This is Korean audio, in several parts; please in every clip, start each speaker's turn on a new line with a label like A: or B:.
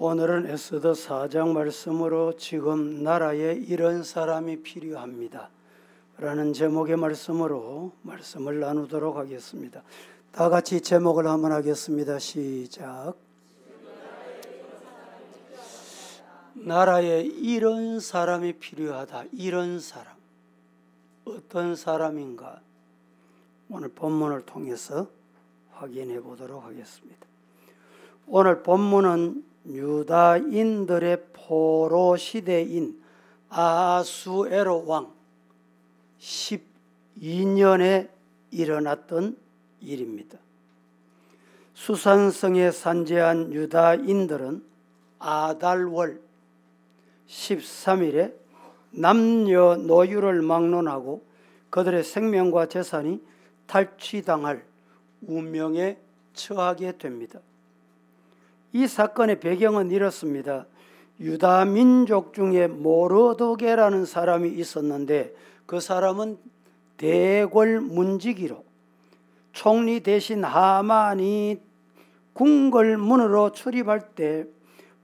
A: 오늘은 에스더 4장 말씀으로 지금 나라에 이런 사람이 필요합니다 라는 제목의 말씀으로 말씀을 나누도록 하겠습니다. 다 같이 제목을 한번 하겠습니다. 시작. 나라에 이런 사람이 필요하다. 이런 사람. 어떤 사람인가? 오늘 본문을 통해서 확인해 보도록 하겠습니다. 오늘 본문은 유다인들의 포로 시대인 아하수에로 왕 12년에 일어났던 일입니다. 수산성에 산재한 유다인들은 아달월 13일에 남녀노유를 막론하고 그들의 생명과 재산이 탈취당할 운명에 처하게 됩니다. 이 사건의 배경은 이렇습니다. 유다 민족 중에 모르드게라는 사람이 있었는데 그 사람은 대궐 문지기로 총리 대신 하만이 궁궐문으로 출입할 때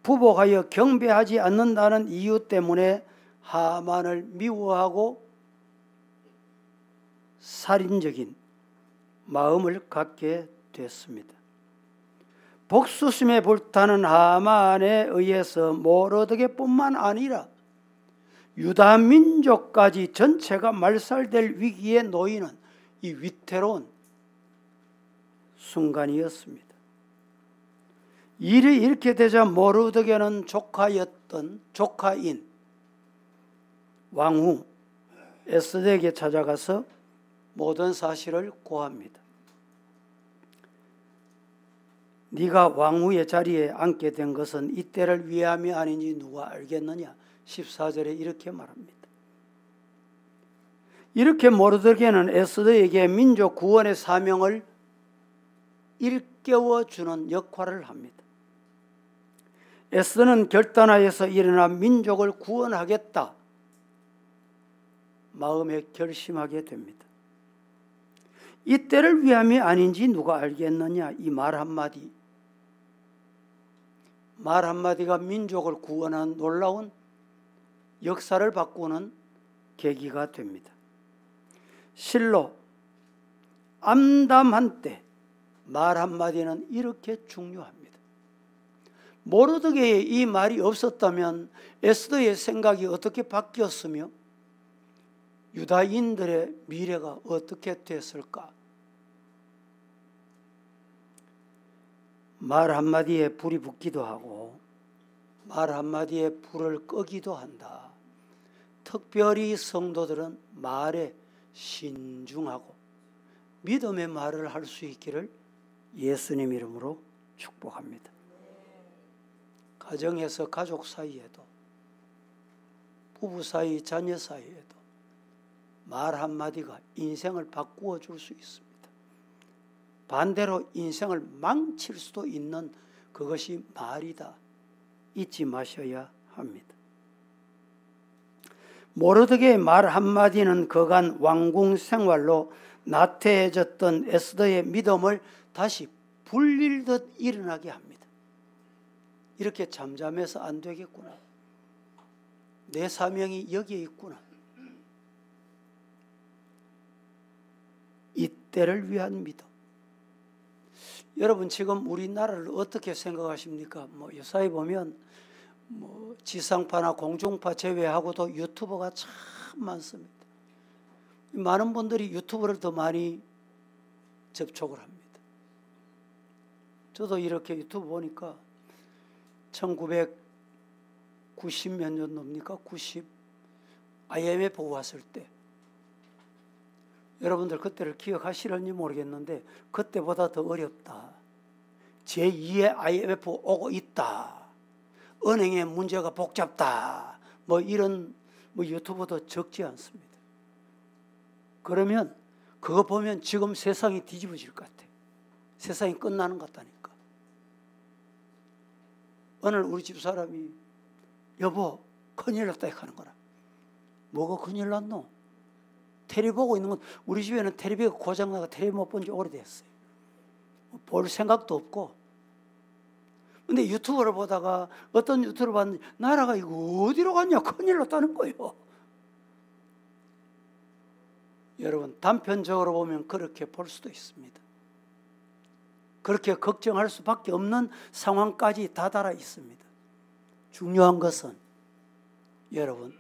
A: 부복하여 경배하지 않는다는 이유 때문에 하만을 미워하고 살인적인 마음을 갖게 됐습니다. 복수심에 불타는 하만에 의해서 모르드게뿐만 아니라 유다 민족까지 전체가 말살될 위기에 놓이는 이 위태로운 순간이었습니다. 일이 이렇게 되자 모르드게는 조카인 왕후 에스더에게 찾아가서 모든 사실을 고합니다. 네가 왕후의 자리에 앉게 된 것은 이때를 위함이 아닌지 누가 알겠느냐? 14절에 이렇게 말합니다. 이렇게 모르드게는 에스더에게 민족 구원의 사명을 일깨워주는 역할을 합니다. 에스더는 결단하여서 일어나 민족을 구원하겠다 마음에 결심하게 됩니다. 이때를 위함이 아닌지 누가 알겠느냐? 이 말 한마디가 민족을 구원한 놀라운 역사를 바꾸는 계기가 됩니다. 실로 암담한 때 말 한마디는 이렇게 중요합니다. 모르드게의 이 말이 없었다면 에스더의 생각이 어떻게 바뀌었으며 유다인들의 미래가 어떻게 됐을까? 말 한마디에 불이 붙기도 하고 말 한마디에 불을 끄기도 한다. 특별히 성도들은 말에 신중하고 믿음의 말을 할 수 있기를 예수님 이름으로 축복합니다. 가정에서 가족 사이에도 부부 사이 자녀 사이에도 말 한마디가 인생을 바꾸어 줄 수 있습니다. 반대로 인생을 망칠 수도 있는 그것이 말이다. 잊지 마셔야 합니다. 모르드게의 말 한마디는 그간 왕궁 생활로 나태해졌던 에스더의 믿음을 다시 불릴듯 일어나게 합니다. 이렇게 잠잠해서 안 되겠구나. 내 사명이 여기에 있구나. 이때를 위한 믿음. 여러분 지금 우리나라를 어떻게 생각하십니까? 요사이 보면 지상파나 공중파 제외하고도 유튜버가 참 많습니다. 많은 분들이 유튜브를 더 많이 접촉을 합니다. 저도 이렇게 유튜브 보니까 1990 몇 년 뭡니까? 90 IMF 왔을 때 여러분들 그때를 기억하시는지 모르겠는데 그때보다 더 어렵다. 제2의 IMF 오고 있다. 은행의 문제가 복잡다. 이런 유튜브도 적지 않습니다. 그러면 그거 보면 지금 세상이 뒤집어질 것 같아. 세상이 끝나는 것 같다니까. 오늘 우리 집사람이 여보 큰일 났다 하는 거라. 뭐가 큰일 났노? 테레비 보고 있는 건 우리 집에는 테레비가 고장나가 테레비 못 본 지 오래됐어요. 볼 생각도 없고 근데 유튜브를 보다가 어떤 유튜브를 봤는데 나라가 이거 어디로 갔냐, 큰일 났다는 거예요. 여러분, 단편적으로 보면 그렇게 볼 수도 있습니다. 그렇게 걱정할 수밖에 없는 상황까지 다다라 있습니다. 중요한 것은 여러분,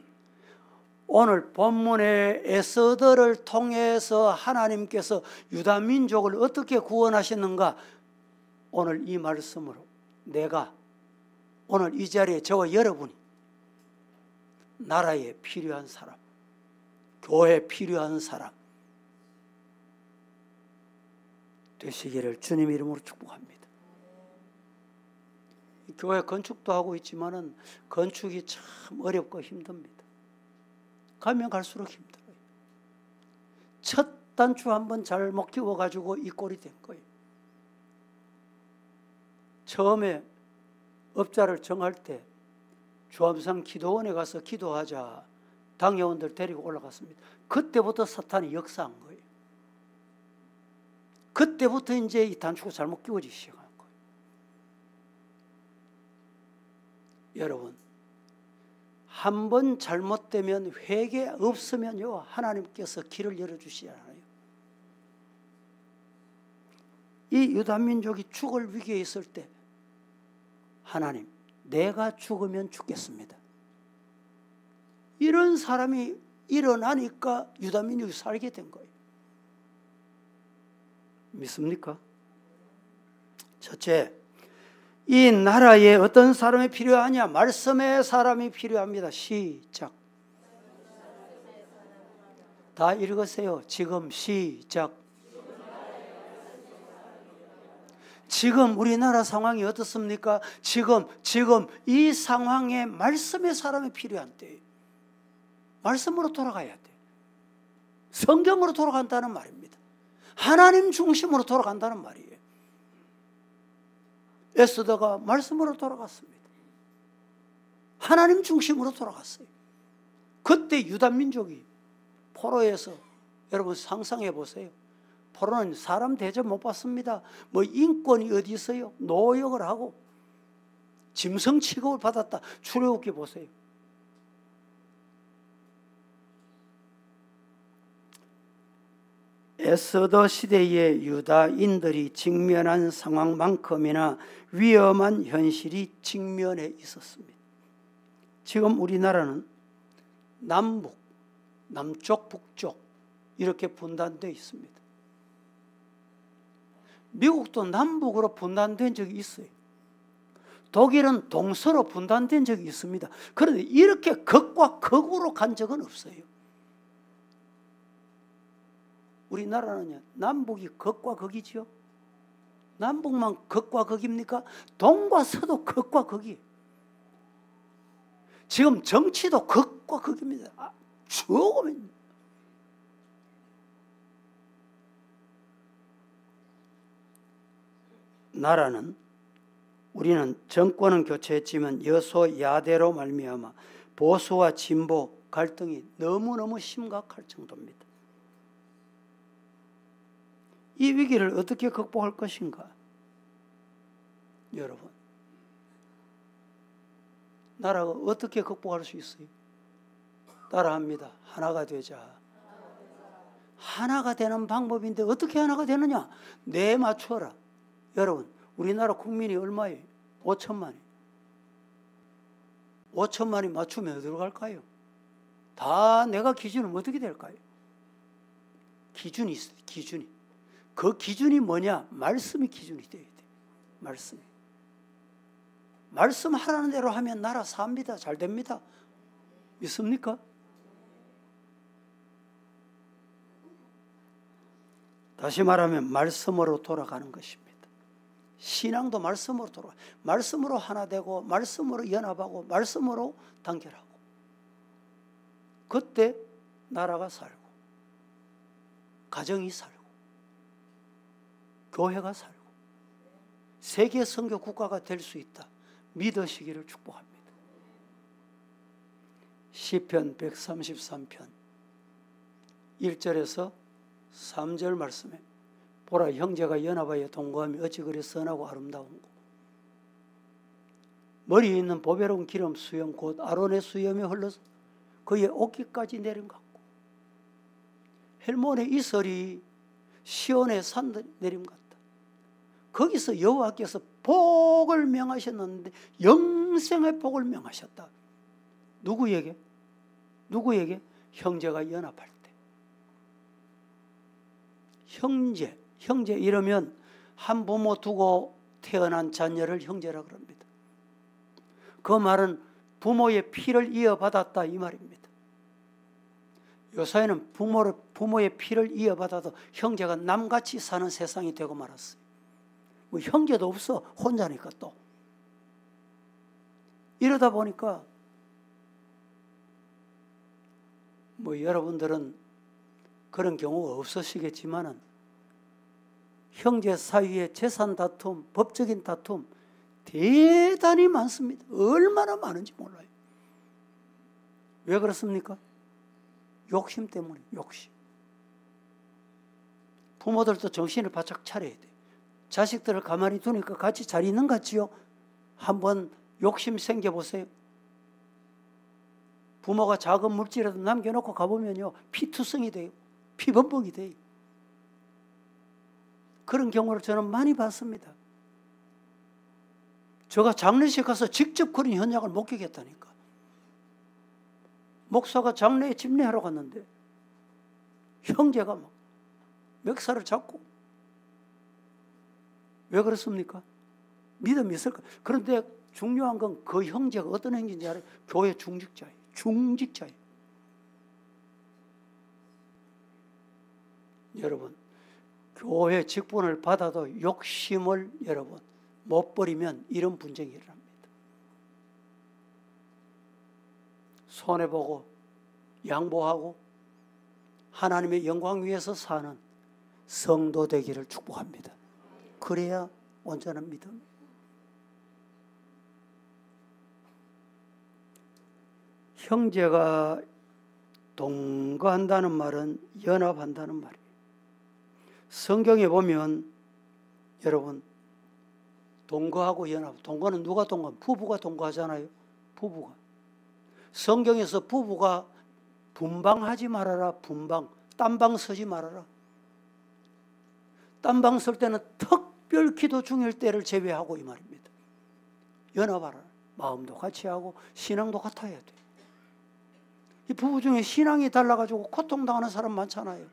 A: 오늘 본문의 에스더를 통해서 하나님께서 유다 민족을 어떻게 구원하셨는가, 오늘 이 말씀으로 내가 오늘 이 자리에 저와 여러분이 나라에 필요한 사람, 교회에 필요한 사람 되시기를 주님 이름으로 축복합니다. 교회 건축도 하고 있지만은 건축이 참 어렵고 힘듭니다. 가면 갈수록 힘들어요. 첫 단추 한번 잘못 끼워가지고 이 꼴이 된 거예요. 처음에 업자를 정할 때 주암산 기도원에 가서 기도하자 당회원들 데리고 올라갔습니다. 그때부터 사탄이 역사한 거예요. 그때부터 이제 이 단추가 잘못 끼워지기 시작한 거예요. 여러분, 한 번 잘못되면 회개 없으면요, 하나님께서 길을 열어주시지 않아요. 이 유다민족이 죽을 위기에 있을 때 하나님, 내가 죽으면 죽겠습니다. 이런 사람이 일어나니까 유다민족이 살게 된 거예요. 믿습니까? 첫째, 이 나라에 어떤 사람이 필요하냐? 말씀의 사람이 필요합니다. 시작. 다 읽으세요. 지금 시작. 지금 우리나라 상황이 어떻습니까? 지금 이 상황에 말씀의 사람이 필요한 때예요. 말씀으로 돌아가야 돼. 성경으로 돌아간다는 말입니다. 하나님 중심으로 돌아간다는 말이에요. 에스더가 말씀으로 돌아갔습니다. 하나님 중심으로 돌아갔어요. 그때 유다 민족이 포로에서, 여러분 상상해 보세요. 포로는 사람 대접 못 받습니다. 뭐 인권이 어디 있어요? 노역을 하고 짐승 취급을 받았다. 출애굽기 보세요. 에스더 시대의 유다인들이 직면한 상황만큼이나 위험한 현실이 직면해 있었습니다. 지금 우리나라는 남북, 남쪽, 북쪽 이렇게 분단되어 있습니다. 미국도 남북으로 분단된 적이 있어요. 독일은 동서로 분단된 적이 있습니다. 그런데 이렇게 극과 극으로 간 적은 없어요. 우리나라는요, 남북이 극과 극이죠. 남북만 극과 극입니까? 동과 서도 극과 극이. 지금 정치도 극과 극입니다. 조금. 나라는, 우리는 정권은 교체했지만 여소야대로 말미암아 보수와 진보 갈등이 너무너무 심각할 정도입니다. 이 위기를 어떻게 극복할 것인가? 여러분, 나라가 어떻게 극복할 수 있어요? 따라합니다. 하나가 되자. 하나가 되는 방법인데 어떻게 하나가 되느냐? 내 맞춰라. 여러분, 우리나라 국민이 얼마예요? 5천만이. 5천만이 맞추면 어디로 갈까요? 다 내가 기준은 어떻게 될까요? 기준이 있어요. 기준이. 그 기준이 뭐냐? 말씀이 기준이 돼야 돼. 말씀이. 말씀하라는 대로 하면 나라 삽니다. 잘 됩니다. 믿습니까? 다시 말하면 말씀으로 돌아가는 것입니다. 신앙도 말씀으로 돌아가. 말씀으로 하나 되고, 말씀으로 연합하고, 말씀으로 단결하고. 그때 나라가 살고, 가정이 살고, 교회가 살고, 세계 선교 국가가 될 수 있다. 믿으시기를 축복합니다. 시편 133편 1절에서 3절 말씀에 보라, 형제가 연합하여 동거하며 어찌 그리 선하고 아름다운고. 머리에 있는 보배로운 기름 수염 곧 아론의 수염이 흘러서 그의 어깨까지 내린 것 같고 헬몬의 이슬이 시온의 산 내림 같다. 거기서 여호와께서 복을 명하셨는데 영생의 복을 명하셨다. 누구에게? 누구에게? 형제가 연합할 때. 형제 이러면 한 부모 두고 태어난 자녀를 형제라 그럽니다. 그 말은 부모의 피를 이어받았다 이 말입니다. 요사이는 부모의 피를 이어받아도 형제가 남같이 사는 세상이 되고 말았어요. 뭐 형제도 없어. 혼자니까 또. 이러다 보니까 뭐 여러분들은 그런 경우가 없으시겠지만은 형제 사이의 재산 다툼, 법적인 다툼 대단히 많습니다. 얼마나 많은지 몰라요. 왜 그렇습니까? 욕심 때문에. 욕심. 부모들도 정신을 바짝 차려야 돼. 자식들을 가만히 두니까 같이 잘 있는 것 같지요? 한번 욕심 생겨보세요. 부모가 작은 물질이라도 남겨놓고 가보면요, 피투성이 돼요. 피범벅이 돼요. 그런 경우를 저는 많이 봤습니다. 제가 장례식 가서 직접 그런 현장을 목격했다니까. 목사가 장례에 집례하러 갔는데 형제가 막 멱살을 잡고. 왜 그렇습니까? 믿음이 있을까? 그런데 중요한 건 그 형제가 어떤 형제인지 알아요? 교회 중직자예요. 중직자예요. 여러분, 교회 직분을 받아도 욕심을 여러분 못 버리면 이런 분쟁이 일어납니다. 손해보고 양보하고 하나님의 영광 위에서 사는 성도 되기를 축복합니다. 그래야 온전한 믿음. 형제가 동거한다는 말은 연합한다는 말이에요. 성경에 보면 여러분 동거하고 연합, 동거는 누가 동거? 부부가 동거하잖아요. 부부가. 성경에서 부부가 분방하지 말아라. 분방. 딴방 서지 말아라. 딴방 설 때는 특별 기도 중일 때를 제외하고 이 말입니다. 연합하라. 마음도 같이 하고 신앙도 같아야 돼. 이 부부 중에 신앙이 달라가지고 고통당하는 사람 많잖아요.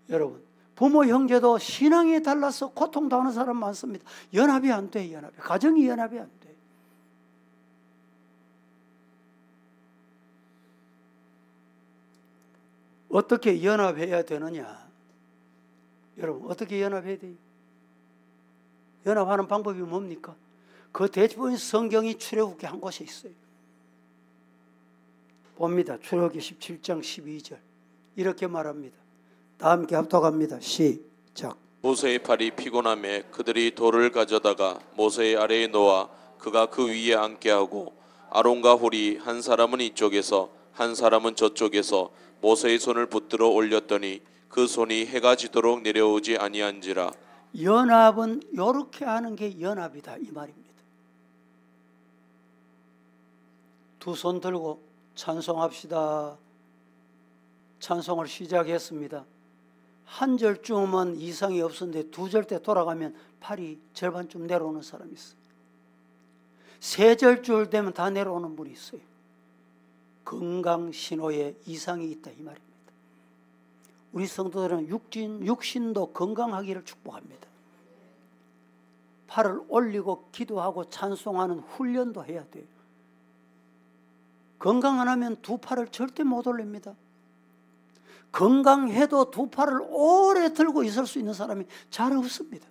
A: 여러분, 부모 형제도 신앙이 달라서 고통당하는 사람 많습니다. 연합이 안 돼. 연합이. 가정이 연합이 안 돼. 어떻게 연합해야 되느냐? 여러분, 어떻게 연합해야 돼요? 연합하는 방법이 뭡니까? 그 대부분 성경이 출애굽기 한 곳에 있어요. 봅니다. 출애굽기 17장 12절 이렇게 말합니다. 다 함께 합독합니다. 시작.
B: 모세의 팔이 피곤함에 그들이 돌을 가져다가 모세의 아래에 놓아 그가 그 위에 앉게 하고 아론과 홀이 한 사람은 이쪽에서 한 사람은 저쪽에서 모세의 손을 붙들어 올렸더니 그 손이 해가 지도록 내려오지 아니한지라.
A: 연합은 이렇게 하는 게 연합이다 이 말입니다. 두 손 들고 찬송합시다. 찬송을 시작했습니다. 한 절쯤은 이상이 없었는데 두 절 때 돌아가면 팔이 절반쯤 내려오는 사람이 있어요. 세 절쯤 되면 다 내려오는 분이 있어요. 건강 신호에 이상이 있다 이 말입니다. 우리 성도들은 육신도 건강하기를 축복합니다. 팔을 올리고 기도하고 찬송하는 훈련도 해야 돼요. 건강 안 하면 두 팔을 절대 못 올립니다. 건강해도 두 팔을 오래 들고 있을 수 있는 사람이 잘 없습니다.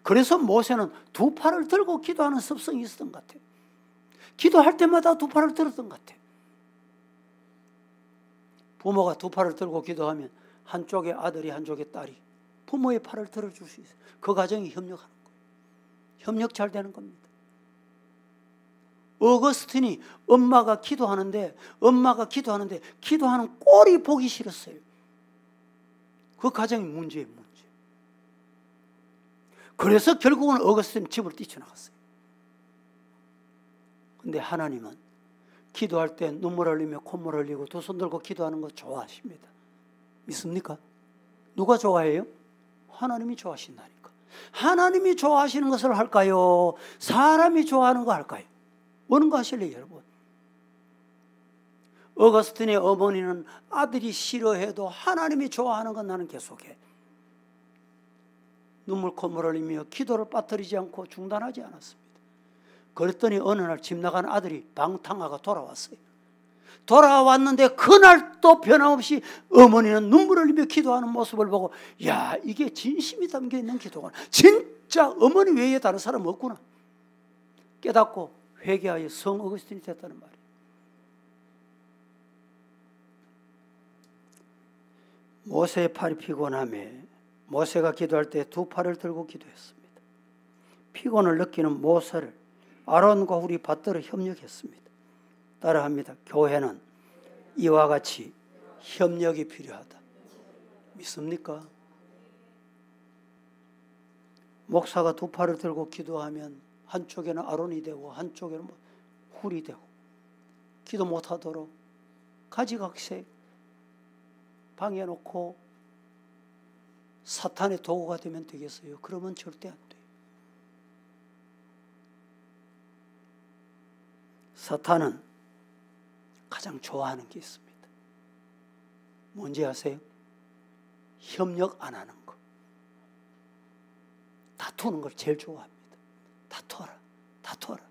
A: 그래서 모세는 두 팔을 들고 기도하는 습성이 있었던 것 같아요. 기도할 때마다 두 팔을 들었던 것 같아요. 부모가 두 팔을 들고 기도하면 한쪽에 아들이 한쪽에 딸이 부모의 팔을 들어줄 수 있어요. 그 가정이 협력하는 거예요. 협력 잘 되는 겁니다. 어거스틴이 엄마가 기도하는데 기도하는 꼴이 보기 싫었어요. 그 가정이 문제예요. 문제. 그래서 결국은 어거스틴 집을 뛰쳐나갔어요. 근데 하나님은 기도할 때 눈물 흘리며 콧물 흘리고 두 손 들고 기도하는 거 좋아하십니다. 믿습니까? 누가 좋아해요? 하나님이 좋아하신다니까. 하나님이 좋아하시는 것을 할까요? 사람이 좋아하는 거 할까요? 어느 거 하실래요, 여러분? 어거스틴의 어머니는 아들이 싫어해도 하나님이 좋아하는 건 나는 계속해. 눈물 콧물 흘리며 기도를 빠뜨리지 않고 중단하지 않았습니다. 그랬더니 어느 날 집 나간 아들이 방탕하가 돌아왔어요. 돌아왔는데 그날 또 변함없이 어머니는 눈물을 흘리며 기도하는 모습을 보고, 야, 이게 진심이 담겨있는 기도구나. 진짜 어머니 외에 다른 사람 없구나 깨닫고 회개하여 성 어거스틴이 됐다는 말이에요. 모세의 팔이 피곤함에 모세가 기도할 때 두 팔을 들고 기도했습니다. 피곤을 느끼는 모세를 아론과 훌이 받들어 협력했습니다. 따라합니다. 교회는 이와 같이 협력이 필요하다. 믿습니까? 목사가 두 팔을 들고 기도하면 한쪽에는 아론이 되고 한쪽에는 훌이 되고, 기도 못하도록 가지각색 방해 놓고 사탄의 도구가 되면 되겠어요? 그러면 절대 안 돼요. 사탄은 가장 좋아하는 게 있습니다. 뭔지 아세요? 협력 안 하는 거. 다투는 걸 제일 좋아합니다. 다투어라, 다투어라.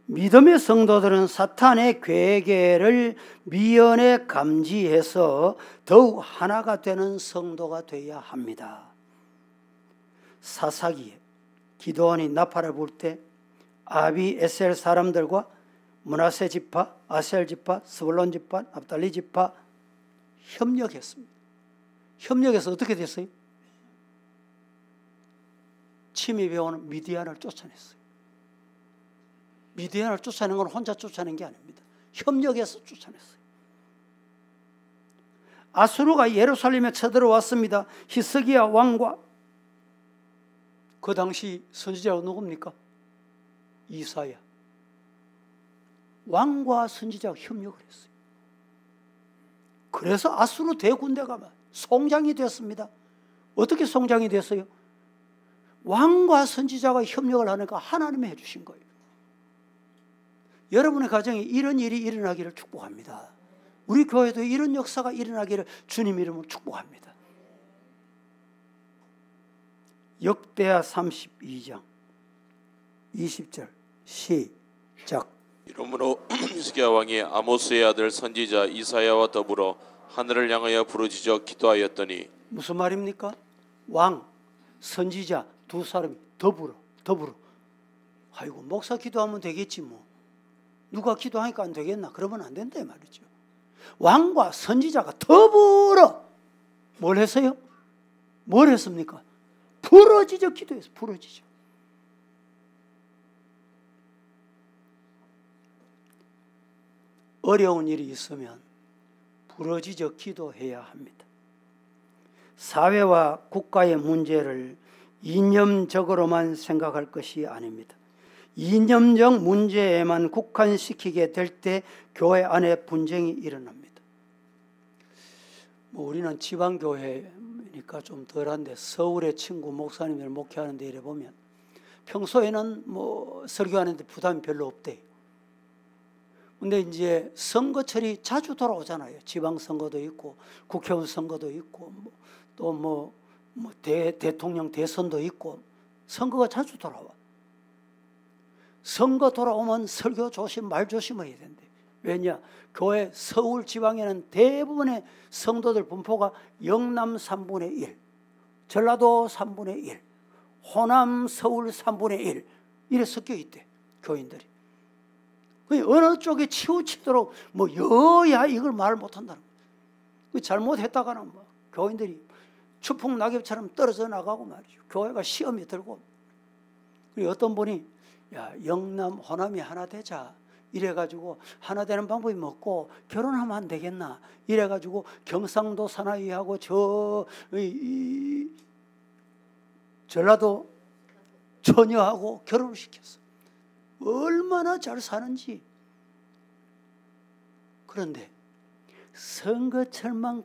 A: 믿음의 성도들은 사탄의 괴계를 미연에 감지해서 더욱 하나가 되는 성도가 되어야 합니다. 사사기에 기드온이 나팔을 불 때 아비에셀 사람들과 므낫세 지파, 아셀 지파, 스불론 지파, 납달리 지파 협력했습니다. 협력해서 어떻게 됐어요? 침입해오는 미디안을 쫓아냈어요. 미디안을 쫓아낸 건 혼자 쫓아낸 게 아닙니다. 협력해서 쫓아냈어요. 아수르가 예루살렘에 쳐들어왔습니다. 히스기야 왕과 그 당시 선지자가 누굽니까? 이사야. 왕과 선지자가 협력을 했어요. 그래서 아수르 대군대가 송장이 됐습니다. 어떻게 송장이 됐어요? 왕과 선지자가 협력을 하니까 하나님이 해주신 거예요. 여러분의 가정에 이런 일이 일어나기를 축복합니다. 우리 교회도 이런 역사가 일어나기를 주님 이름으로 축복합니다. 역대하 32장 20절 시작.
B: 이러므로 히스기야 왕이 아모스의 아들 선지자 이사야와 더불어 하늘을 향하여 부르짖어 기도하였더니. 무슨 말입니까? 왕, 선지자 두 사람이 더불어. 아이고, 목사 기도하면 되겠지 뭐. 누가 기도하니까 안 되겠나? 그러면 안 된다 말이죠. 왕과 선지자가 더불어 뭘 했어요? 뭘 했습니까? 부러지죠. 기도해서 부러지죠. 어려운 일이 있으면 부러지죠. 기도해야 합니다. 사회와 국가의 문제를 이념적으로만 생각할 것이 아닙니다. 이념적 문제에만 국한시키게 될 때 교회 안에 분쟁이 일어납니다. 우리는 지방교회니까 좀 덜한데 서울의 친구 목사님들 목회하는 데 이래 보면 평소에는 설교하는데 부담이 별로 없대요. 근데 이제 선거철이 자주 돌아오잖아요. 지방선거도 있고 국회의원 선거도 있고 또 대통령 대선도 있고 선거가 자주 돌아와. 선거 돌아오면 설교 조심, 말 조심해야 된대. 왜냐? 교회 서울 지방에는 대부분의 성도들 분포가 영남 3분의 1, 전라도 3분의 1, 호남 서울 3분의 1 이래 섞여 있대. 교인들이. 어느 쪽에 치우치도록 여야 이걸 말 못한다는 거예요. 잘못했다가는 교인들이 추풍 낙엽처럼 떨어져 나가고 말이죠. 교회가 시험이 들고. 그리고 어떤 분이 야, 영남 호남이 하나 되자
A: 이래가지고 하나 되는 방법이 뭐고 결혼하면 안 되겠나 이래가지고 경상도 사나이하고 전라도 처녀하고 결혼을 시켰어. 얼마나 잘 사는지. 그런데 선거철만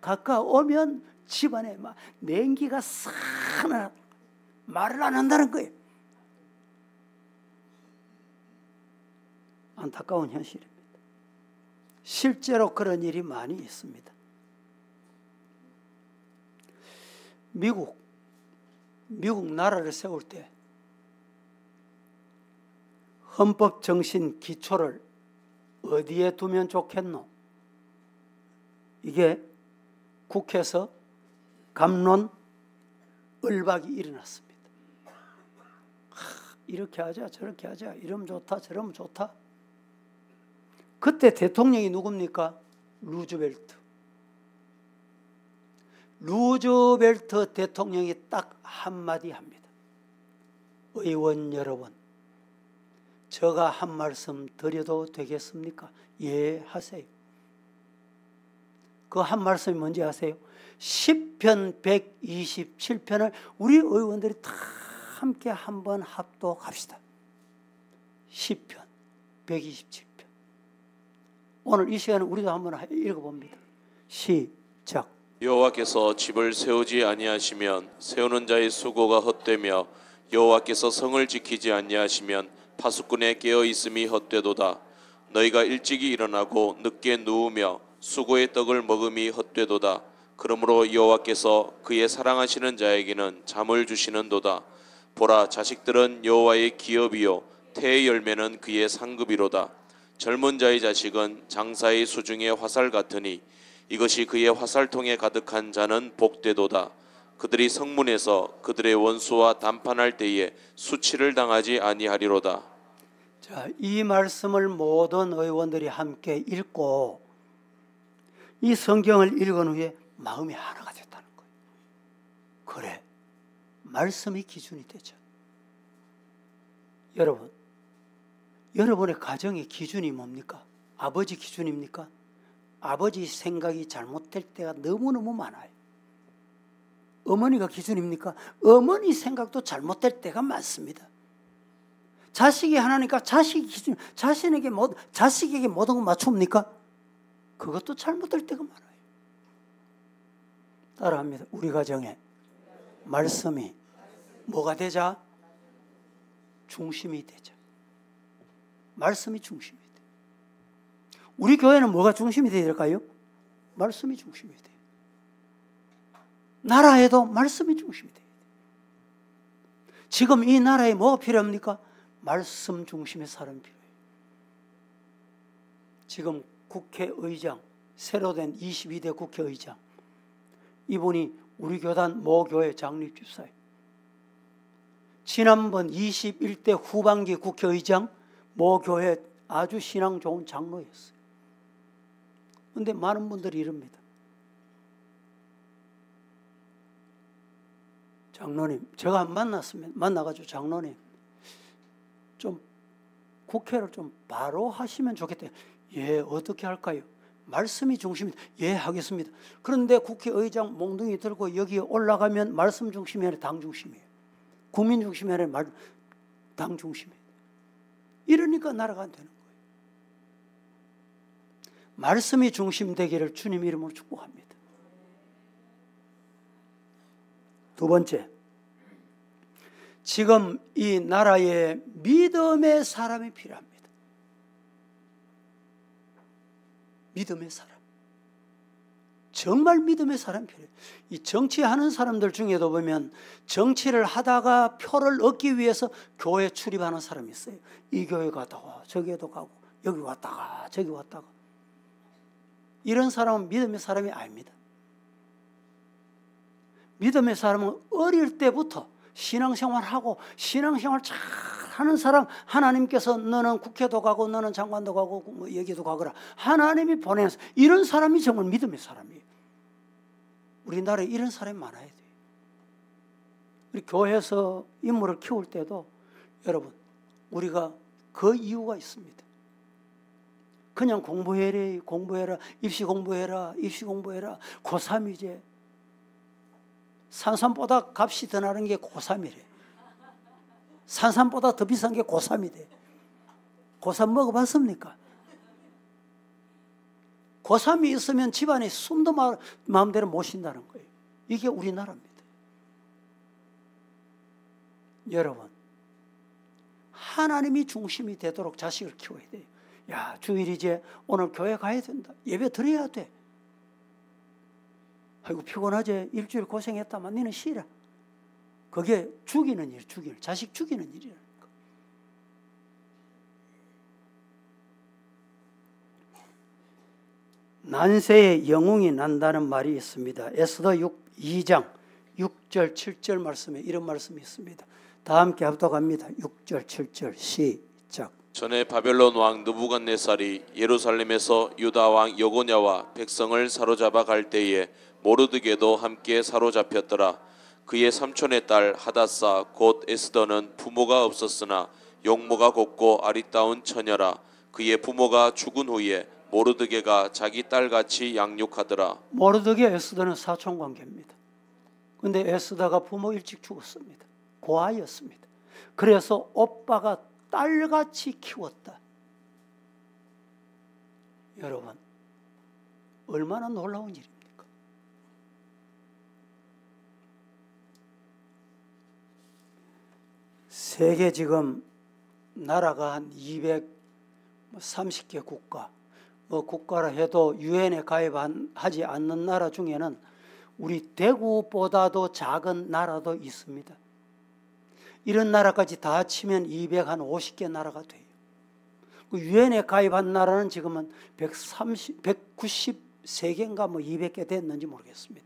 A: 가까우면 집안에 막 냉기가 싸나 말을 안 한다는 거예요. 안타까운 현실입니다. 실제로 그런 일이 많이 있습니다. 미국 나라를 세울 때 헌법 정신 기초를 어디에 두면 좋겠노? 이게 국회에서 갑론 을박이 일어났습니다. 이렇게 하자 저렇게 하자 이러면 좋다 저러면 좋다. 그때 대통령이 누굽니까? 루즈벨트 대통령이 딱 한마디 합니다. 의원 여러분, 제가 한 말씀 드려도 되겠습니까? 예, 하세요. 그 한 말씀이 뭔지 아세요? 10편 127편을 우리 의원들이 다 함께 한번 합독합시다. 10편 127편. 오늘 이 시간에 우리도 한번 읽어봅니다. 시작.
B: 여호와께서 집을 세우지 아니하시면 세우는 자의 수고가 헛되며 여호와께서 성을 지키지 아니하시면 파수꾼의 깨어 있음이 헛되도다. 너희가 일찍이 일어나고 늦게 누우며 수고의 떡을 먹음이 헛되도다. 그러므로 여호와께서 그의 사랑하시는 자에게는 잠을 주시는도다. 보라, 자식들은 여호와의 기업이요 태의 열매는 그의 상급이로다. 젊은 자의 자식은 장사의 수중의 화살 같으니 이것이 그의 화살통에 가득한 자는 복되도다. 그들이 성문에서 그들의 원수와 담판할 때에 수치를 당하지 아니하리로다.
A: 자, 이 말씀을 모든 의원들이 함께 읽고 이 성경을 읽은 후에 마음이 하나가 됐다는 거예요. 그래, 말씀이 기준이 되죠. 여러분, 여러분의 가정의 기준이 뭡니까? 아버지 기준입니까? 아버지 생각이 잘못될 때가 너무너무 많아요. 어머니가 기준입니까? 어머니 생각도 잘못될 때가 많습니다. 자식이 하나니까 자식이 기준, 자식에게 모든 거 맞춥니까? 그것도 잘못될 때가 많아요. 따라합니다. 우리 가정에 말씀이 뭐가 되자? 중심이 되자. 말씀이 중심이 돼. 우리 교회는 뭐가 중심이 되어야 될까요? 말씀이 중심이 돼. 나라에도 말씀이 중심이 돼. 지금 이 나라에 뭐가 필요합니까? 말씀 중심의 사람이 필요해요. 지금 국회의장, 새로 된 22대 국회의장, 이분이 우리 교단 모교회 장립집사예요. 지난번 21대 후반기 국회의장 모교회 아주 신앙 좋은 장로였어요. 그런데 많은 분들이 이럽니다. 장로님, 제가 만나가지고 장로님, 좀 국회를 좀 바로 하시면 좋겠대요. 예, 어떻게 할까요? 말씀이 중심이다. 예, 하겠습니다. 그런데 국회의장 몽둥이 들고 여기에 올라가면 말씀 중심이 아니라 당 중심이에요. 국민 중심이 아니라 당 중심이에요. 이러니까 나라가 안 되는 거예요. 말씀이 중심되기를 주님 이름으로 축복합니다. 두 번째, 지금 이 나라에 믿음의 사람이 필요합니다. 믿음의 사람. 정말 믿음의 사람이 필요해요. 이 정치하는 사람들 중에도 보면 정치를 하다가 표를 얻기 위해서 교회 출입하는 사람이 있어요. 이 교회 갔다가 저기에도 가고 여기 왔다가 저기 왔다가. 이런 사람은 믿음의 사람이 아닙니다. 믿음의 사람은 어릴 때부터 신앙생활하고 신앙생활 잘 하는 사람, 하나님께서 너는 국회도 가고 너는 장관도 가고 뭐 여기도 가거라, 하나님이 보내서 이런 사람이 정말 믿음의 사람이에요. 우리나라에 이런 사람이 많아야 돼요. 우리 교회에서 인물을 키울 때도 여러분, 우리가 그 이유가 있습니다. 그냥 공부해라, 공부해라, 입시 공부해라, 입시 공부해라. 고3이제. 산삼보다 값이 더 나는 게 고3이래. 산삼보다 더 비싼 게 고3이래. 고3 먹어봤습니까? 고3이 있으면 집안에 숨도 마음대로 못 쉰다는 거예요. 이게 우리나라입니다. 여러분, 하나님이 중심이 되도록 자식을 키워야 돼요. 야, 주일이제 오늘 교회 가야 된다. 예배 드려야 돼. 아이고 피곤하지. 일주일 고생했다만 너는 쉬라. 그게 죽이는 일, 자식 죽이는 일이라니까. 난세에 영웅이 난다는 말이 있습니다. 에스더 2장 6절 7절 말씀에 이런 말씀이 있습니다. 다 함께 합독합니다. 6절 7절 시작.
B: 전에 바벨론 왕 느부갓네살이 예루살렘에서 유다 왕 여고냐와 백성을 사로잡아 갈 때에 모르드게도 함께 사로잡혔더라. 그의 삼촌의 딸 하닷사 곧 에스더는 부모가 없었으나 용모가 곱고 아리따운 처녀라. 그의 부모가 죽은 후에 모르드게가 자기 딸같이 양육하더라.
A: 모르드게 에스더는 사촌관계입니다. 그런데 에스더가 부모 일찍 죽었습니다. 고아였습니다. 그래서 오빠가 딸같이 키웠다. 여러분, 얼마나 놀라운 일입니까? 세계 지금 나라가 한 230개 국가, 국가라 해도 유엔에 가입하지 않는 나라 중에는 우리 대구보다도 작은 나라도 있습니다. 이런 나라까지 다 치면 250개 나라가 돼요. 유엔에 가입한 나라는 지금은 193개인가 200개 됐는지 모르겠습니다.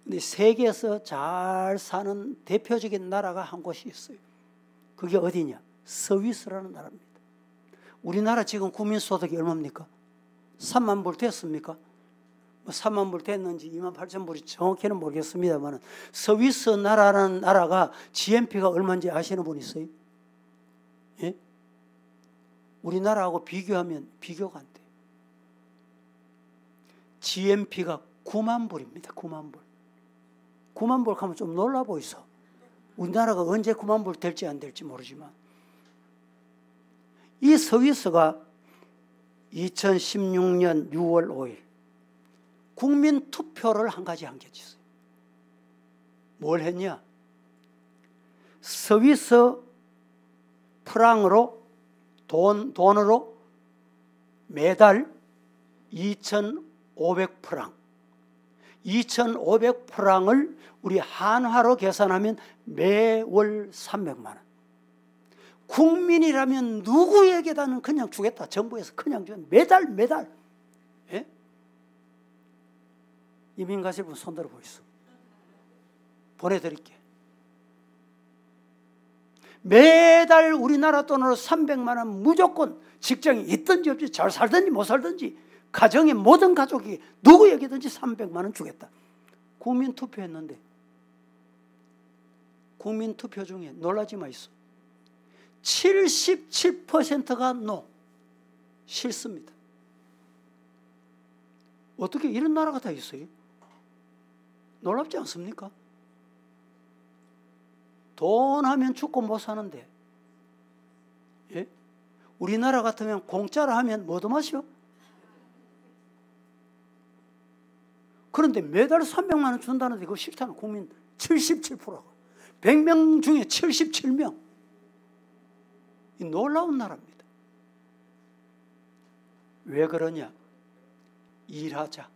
A: 근데 세계에서 잘 사는 대표적인 나라가 한 곳이 있어요. 그게 어디냐? 스위스라는 나라입니다. 우리나라 지금 국민소득이 얼마입니까? 3만 불 됐습니까? 3만 불 됐는지 2만 8천 불이 정확히는 모르겠습니다만 스위스 나라라는 나라가 GNP가 얼마인지 아시는 분 있어요? 예? 우리나라하고 비교하면 비교가 안 돼요. GNP가 9만 불입니다. 9만 불. 9만 불 하면 좀 놀라 보이소. 우리나라가 언제 9만 불 될지 안 될지 모르지만 이 스위스가 2016년 6월 5일 국민 투표를 한 가지 한 게 있어요. 뭘 했냐? 스위스 프랑으로 돈으로 매달 2,500프랑 2,500프랑을 우리 한화로 계산하면 매월 300만 원. 국민이라면 누구에게다는 그냥 주겠다. 정부에서 그냥 주는 매달. 예? 이민 가실 분 손들어 보이소. 보내드릴게. 매달 우리나라 돈으로 300만 원 무조건 직장이 있든지 없든지 잘 살든지 못 살든지 가정의 모든 가족이 누구에게든지 300만 원 주겠다. 국민투표했는데 국민투표 중에 놀라지 마이소. 77%가 노. 싫습니다. 어떻게 이런 나라가 다 있어요? 놀랍지 않습니까? 돈 하면 죽고 못 사는데, 예? 우리나라 같으면 공짜로 하면 뭐도 마셔? 그런데 매달 300만 원 준다는데 그거 싫다는 국민 77%가. 100명 중에 77명. 이 놀라운 나라입니다. 왜 그러냐? 일하자.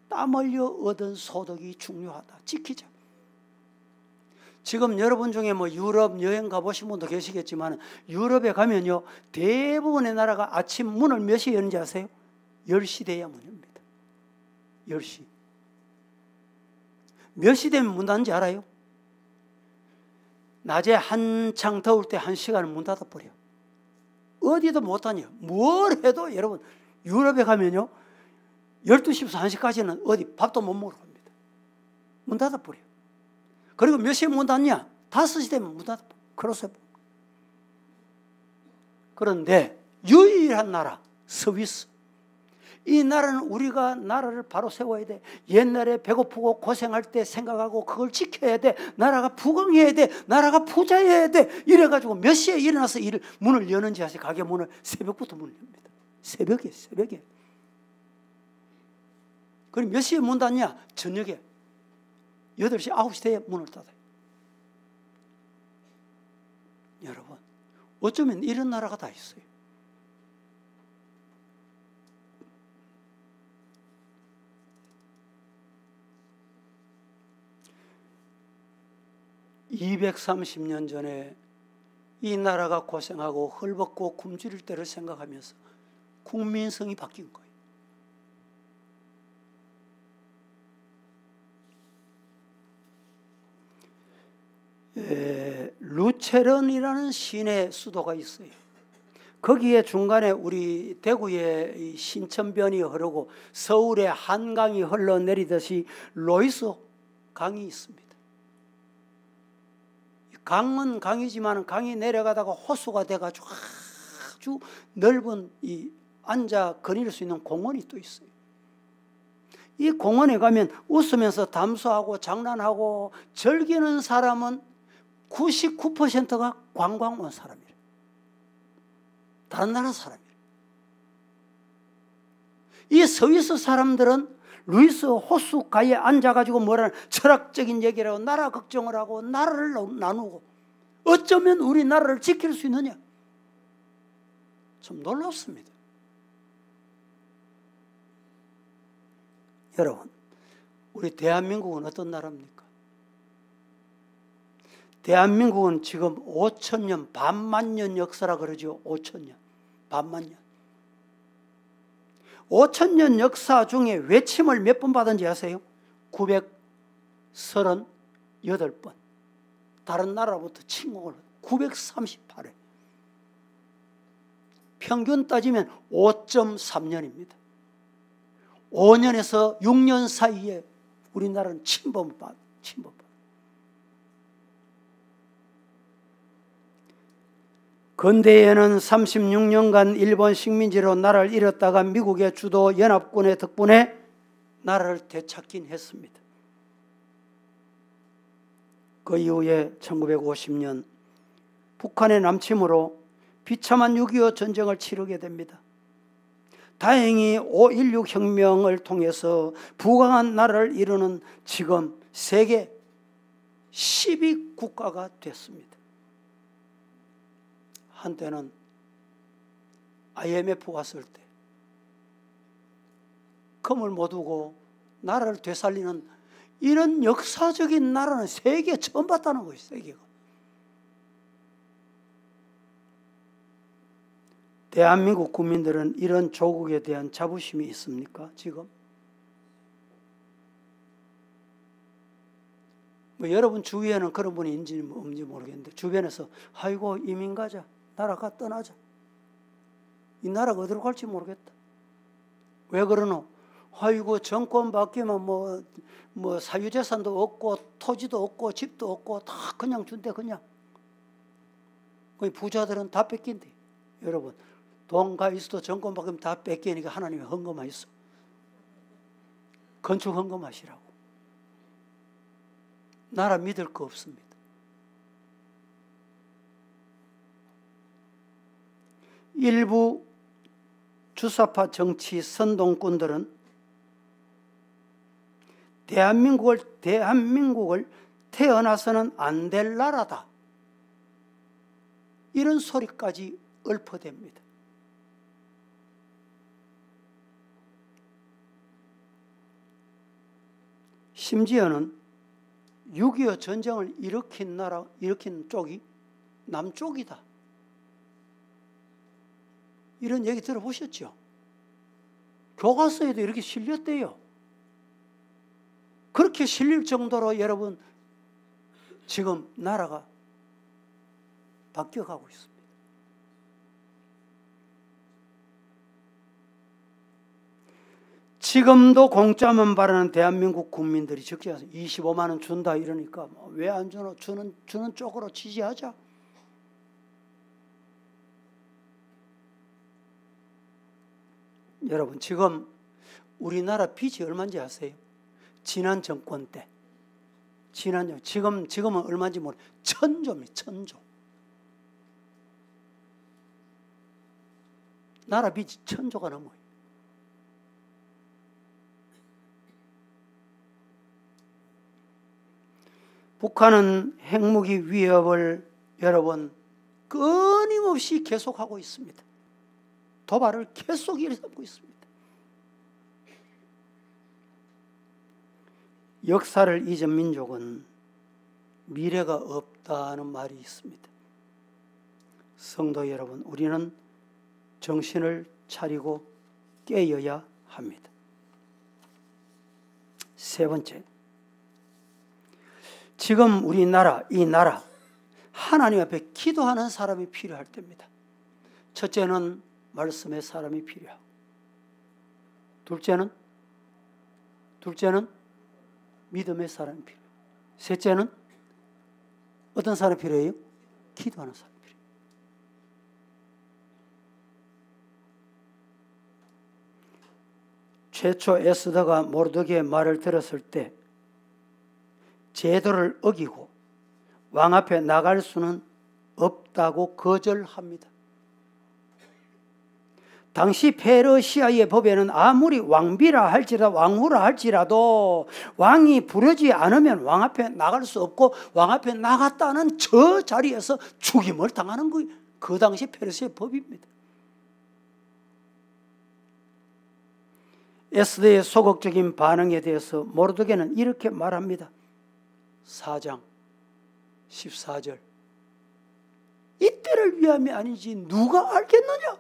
A: 땀 흘려 얻은 소득이 중요하다. 지키자. 지금 여러분 중에 유럽 여행 가보신 분도 계시겠지만 유럽에 가면요 대부분의 나라가 아침 문을 몇 시에 여는지 아세요? 10시 돼야 문 엽니다. 10시. 몇 시 되면 문 닫는지 알아요? 낮에 한창 더울 때 1시간을 문 닫아버려. 어디도 못 다녀. 뭘 해도 여러분 유럽에 가면요 12시부터 1시까지는 어디 밥도 못 먹으러 갑니다. 문 닫아버려. 그리고 몇 시에 문 닫냐? 5시 되면 문 닫아버려. 그러세요. 그런데 유일한 나라 스위스. 이 나라는 우리가 나라를 바로 세워야 돼. 옛날에 배고프고 고생할 때 생각하고 그걸 지켜야 돼. 나라가 부강해야 돼. 나라가 부자여야 돼. 이래가지고 몇 시에 일어나서 문을 여는지 아세요? 가게 문을 새벽부터 문을 엽니다. 새벽에. 그럼 몇 시에 문 닫냐? 저녁에 8시, 9시 때 문을 닫아요. 여러분, 어쩌면 이런 나라가 다 있어요. (230년) 전에 이 나라가 고생하고 헐벗고 굶주릴 때를 생각하면서 국민성이 바뀐 거예요. 루체른이라는 시내 수도가 있어요. 거기에 중간에 우리 대구에 신천변이 흐르고 서울에 한강이 흘러내리듯이 로이스 강이 있습니다. 강은 강이지만 강이 내려가다가 호수가 돼가지고 아주 넓은 이 앉아 거닐 수 있는 공원이 또 있어요. 이 공원에 가면 웃으면서 담소하고 장난하고 즐기는 사람은 99%가 관광 온 사람이에요. 다른 나라 사람이에요. 이 스위스 사람들은 루이스 호수가에 앉아가지고 뭐라는 철학적인 얘기를 하고 나라 걱정을 하고 나라를 나누고 어쩌면 우리나라를 지킬 수 있느냐? 좀 놀랍습니다. 여러분, 우리 대한민국은 어떤 나라입니까? 대한민국은 지금 5천년, 반만년 역사라 그러죠. 5천년, 반만년. 5천년 역사 중에 외침을 몇 번 받은지 아세요? 938번. 다른 나라부터 침공을 938회. 평균 따지면 5.3년입니다. 5년에서 6년 사이에 우리나라는 침범받. 근대에는 36년간 일본 식민지로 나라를 잃었다가 미국의 주도 연합군의 덕분에 나라를 되찾긴 했습니다. 그 이후에 1950년 북한의 남침으로 비참한 6.25 전쟁을 치르게 됩니다. 다행히 5.16 혁명을 통해서 부강한 나라를 이루는 지금 세계 10위 국가가 됐습니다. 한때는 IMF 왔을 때 금을 못 두고 나라를 되살리는 이런 역사적인 나라는 세계에 처음 봤다는 거예요. 세계가. 대한민국 국민들은 이런 조국에 대한 자부심이 있습니까? 지금? 뭐 여러분 주위에는 그런 분이 있는지 없는지 모르겠는데 주변에서 아이고 이민 가자. 나라가 떠나자. 이 나라가 어디로 갈지 모르겠다. 왜 그러노? 아이고 정권 바뀌면 뭐 사유재산도 없고 토지도 없고 집도 없고 다 그냥 준대 그냥. 부자들은 다 뺏긴대. 여러분 돈가 있어도 정권 바뀌면 다 뺏기니까 하나님이 헌금하셨어. 건축 헌금하시라고. 나라 믿을 거 없습니다. 일부 주사파 정치 선동꾼들은 대한민국을 태어나서는 안 될 나라다. 이런 소리까지 읊어댑니다. 심지어는 6.25 전쟁을 일으킨 쪽이 남쪽이다. 이런 얘기 들어보셨죠? 교과서에도 이렇게 실렸대요. 그렇게 실릴 정도로 여러분 지금 나라가 바뀌어가고 있습니다. 지금도 공짜만 바라는 대한민국 국민들이 적지 않습니다. 25만 원 준다 이러니까 왜 안 주노? 주는 쪽으로 지지하자. 여러분 지금 우리나라 빚이 얼마인지 아세요? 지난 정권 때 지금은 얼마인지 모르. 1,000조입니다. 1,000조. 나라 빚이 1,000조가 넘어요. 북한은 핵무기 위협을 여러분 끊임없이 계속하고 있습니다. 도발을 계속 일삼고 있습니다. 역사를 잊은 민족은 미래가 없다는 말이 있습니다. 성도 여러분, 우리는 정신을 차리고 깨어야 합니다. 세 번째, 지금 우리나라, 이 나라 하나님 앞에 기도하는 사람이 필요할 때입니다. 첫째는 말씀의 사람이 필요하고, 둘째는 믿음의 사람이 필요해요. 셋째는 어떤 사람이 필요해요? 기도하는 사람이 필요해요. 최초 에스더가 모르드게의 말을 들었을 때 제도를 어기고 왕 앞에 나갈 수는 없다고 거절합니다. 당시 페르시아의 법에는 아무리 왕비라 할지라도 왕후라 할지라도 왕이 부르지 않으면 왕 앞에 나갈 수 없고 왕 앞에 나갔다는 저 자리에서 죽임을 당하는 거예요. 그 당시 페르시아의 법입니다. 에스더의 소극적인 반응에 대해서 모르드게는 이렇게 말합니다. 4장 14절. 이때를 위함이 아니지 누가 알겠느냐?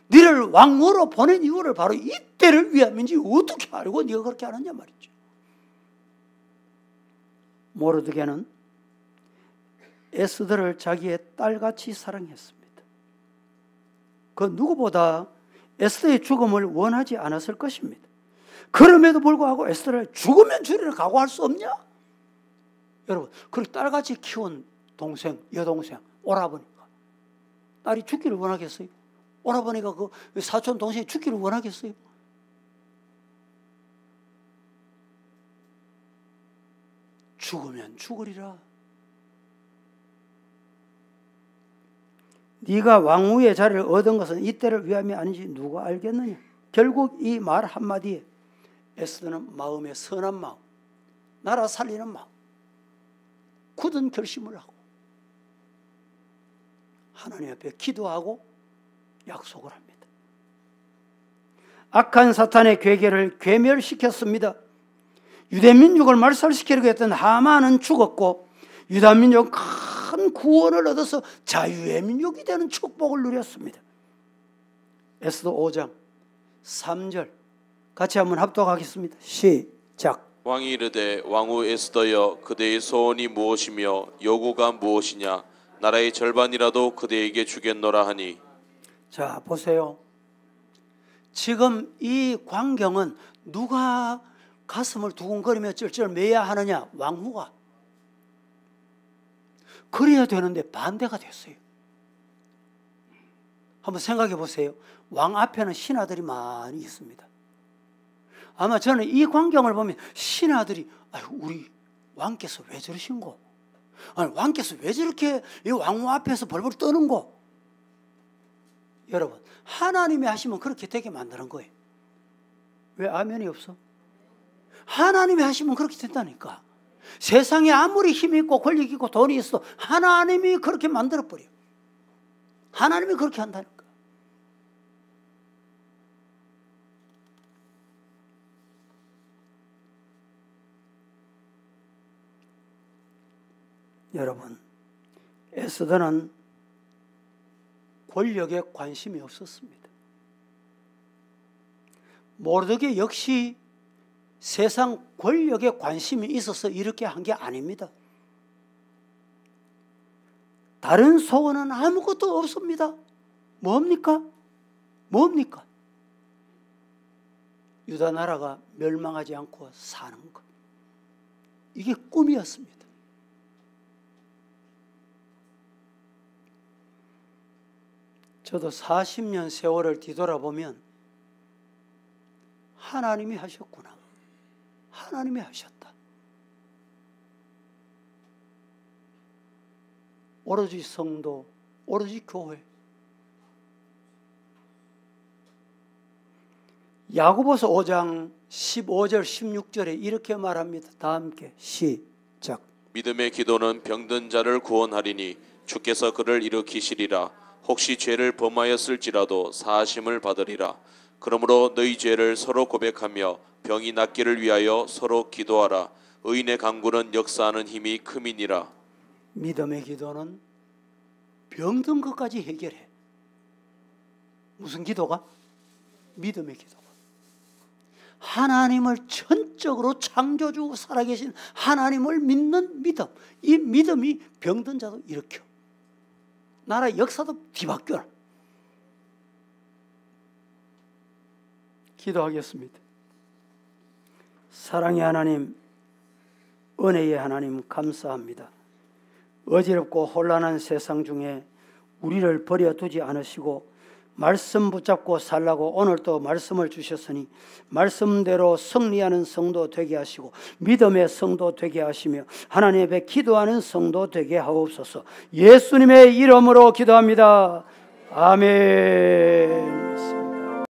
A: 너를 왕으로 보낸 이유를 바로 이때를 위함인지 어떻게 알고 네가 그렇게 하느냐 말이죠. 모르드게는 에스더를 자기의 딸같이 사랑했습니다. 그 누구보다 에스더의 죽음을 원하지 않았을 것입니다. 그럼에도 불구하고 에스더를 죽으면 죽이라 각오할 수 없냐? 여러분, 그렇게 딸같이 키운 동생, 여동생, 오라버니가 딸이 죽기를 원하겠어요? 오라버니가 그 사촌 동생이 죽기를 원하겠어요? 죽으면 죽으리라. 네가 왕후의 자리를 얻은 것은 이때를 위함이 아닌지 누가 알겠느냐? 결국 이 말 한마디에 에스더는 마음의 선한 마음, 나라 살리는 마음, 굳은 결심을 하고 하나님 앞에 기도하고 약속을 합니다. 악한 사탄의 괴계를 괴멸시켰습니다. 유대민족을 말살시키려고 했던 하만은 죽었고 유다민족은 큰 구원을 얻어서 자유의 민족이 되는 축복을 누렸습니다. 에스더 5장 3절 같이 한번 합독하겠습니다. 시작.
B: 왕이 이르되 왕후 에스더여 그대의 소원이 무엇이며 요구가 무엇이냐 나라의 절반이라도 그대에게 주겠노라 하니.
A: 자 보세요. 지금 이 광경은 누가 가슴을 두근거리며 쩔쩔매야 하느냐? 왕후가. 그래야 되는데 반대가 됐어요. 한번 생각해 보세요. 왕 앞에는 신하들이 많이 있습니다. 아마 저는 이 광경을 보면 신하들이 아유 우리 왕께서 왜 저러신고? 아니 왕께서 왜 저렇게 이 왕후 앞에서 벌벌 떠는고? 여러분 하나님이 하시면 그렇게 되게 만드는 거예요. 왜 아멘이 없어? 하나님이 하시면 그렇게 된다니까. 세상에 아무리 힘이 있고 권력이 있고 돈이 있어 하나님이 그렇게 만들어버려요. 하나님이 그렇게 한다니까. 여러분 에스더는 권력에 관심이 없었습니다. 모르드게 역시 세상 권력에 관심이 있어서 이렇게 한 게 아닙니다. 다른 소원은 아무것도 없습니다. 뭡니까? 뭡니까? 유다 나라가 멸망하지 않고 사는 것. 이게 꿈이었습니다. 저도 40년 세월을 뒤돌아보면 하나님이 하셨구나. 하나님이 하셨다. 오로지 성도, 오로지 교회. 야고보서 5장 15절 16절에 이렇게 말합니다. 다 함께 시작.
B: 믿음의 기도는 병든 자를 구원하리니 주께서 그를 일으키시리라. 혹시 죄를 범하였을지라도 사하심을 받으리라. 그러므로 너희 죄를 서로 고백하며 병이 낫기를 위하여 서로 기도하라. 의인의 간구는 역사하는 힘이 큼이니라.
A: 믿음의 기도는 병든 것까지 해결해. 무슨 기도가? 믿음의 기도가. 하나님을 전적으로 창조주 살아계신 하나님을 믿는 믿음. 이 믿음이 병든 자도 일으켜. 나라 역사도 뒤바뀌어라. 기도하겠습니다. 사랑의 하나님, 은혜의 하나님 감사합니다. 어지럽고 혼란한 세상 중에 우리를 버려두지 않으시고 말씀 붙잡고 살라고 오늘 또 말씀을 주셨으니 말씀대로 승리하는 성도 되게 하시고 믿음의 성도 되게 하시며 하나님 앞에 기도하는 성도 되게 하옵소서. 예수님의 이름으로 기도합니다. 아멘.